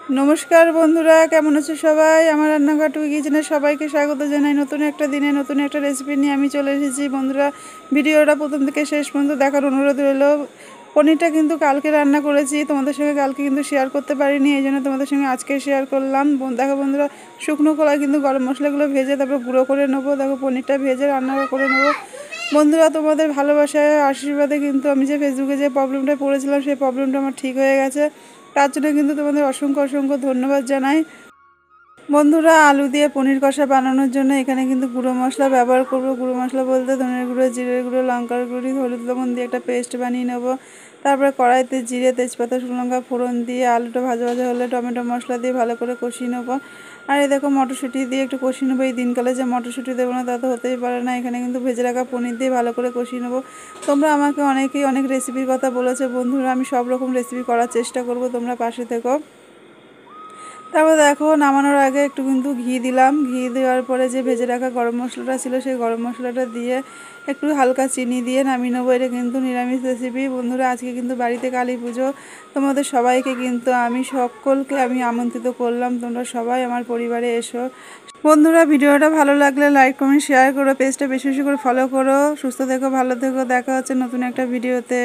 নমস্কার বন্ধুরা, কেমন আছো সবাই? আমার রান্নাঘর টুকি কিচেনে সবাইকে স্বাগত জানাই। নতুন একটা দিনে নতুন একটা রেসিপি নিয়ে আমি চলে এসেছি। বন্ধুরা, ভিডিওটা প্রথম থেকে শেষ পর্যন্ত দেখার অনুরোধ রইল। পনিরটা কিন্তু কালকে রান্না করেছি, তোমাদের সঙ্গে কালকে কিন্তু শেয়ার করতে পারিনি, এই জন্য তোমাদের সঙ্গে আজকে শেয়ার করলাম। দেখো বন্ধুরা, শুকনো কলায় কিন্তু গরম মশলাগুলো ভেজে তারপর গুঁড়ো করে নেবো। দেখো পনিরটা ভেজে রান্না করে নেবো। বন্ধুরা, তোমাদের ভালোবাসায় আশীর্বাদে কিন্তু আমি যে ফেসবুকে যে প্রবলেমটা পড়েছিলাম সেই প্রবলেমটা আমার ঠিক হয়ে গেছে। তার জন্য কিন্তু তোমাদের অসংখ্য অসংখ্য ধন্যবাদ জানাই। বন্ধুরা, আলু দিয়ে পনির কষা বানানোর জন্য এখানে কিন্তু গুঁড়ো মশলা ব্যবহার করব। গুঁড়ো মশলা বলতে ধনের গুঁড়ো, জিরের গুঁড়ো, লঙ্কার গুঁড়ি, হলুদ লবণ দিয়ে একটা পেস্ট বানিয়ে নেব। তারপরে কড়াইতে জিরে, তেজপাতা, শুকনো লঙ্কা ফোড়ন দিয়ে আলুটা ভাজা ভাজা হলে টমেটো মশলা দিয়ে ভালো করে কষিয়ে নেব। আর এই দেখো মটরশুঁটি দিয়ে একটু কষিয়ে নেবো। এই দিনকালে যে মটরশুঁটি দেবো না তা তো হতেই পারে না। এখানে কিন্তু ভেজে রাখা পনির দিয়ে ভালো করে কষিয়ে নেবো। তোমরা আমাকে অনেকেই অনেক রেসিপির কথা বলেছে বন্ধুরা, আমি সব রকম রেসিপি করার চেষ্টা করব, তোমরা পাশে থেকো। তারপর দেখো নামানোর আগে একটু কিন্তু ঘি দিলাম। ঘি দেওয়ার পরে যে ভেজে রাখা গরম মশলাটা ছিল সেই গরম মশলাটা দিয়ে একটু হালকা চিনি দিয়ে নামিয়ে নেবো। এটা কিন্তু নিরামিষ রেসিপি। বন্ধুরা, আজকে কিন্তু বাড়িতে কালী পুজো, তোমাদের সবাইকে কিন্তু আমি সকলকে আমন্ত্রিত করলাম, তোমরা সবাই আমার পরিবারে এসো। বন্ধুরা, ভিডিওটা ভালো লাগলে লাইক কমেন্ট শেয়ার করো, পেজটা বেশি বেশি করে ফলো করো। সুস্থ থেকো, ভালো থেকো, দেখা হচ্ছে নতুন একটা ভিডিওতে।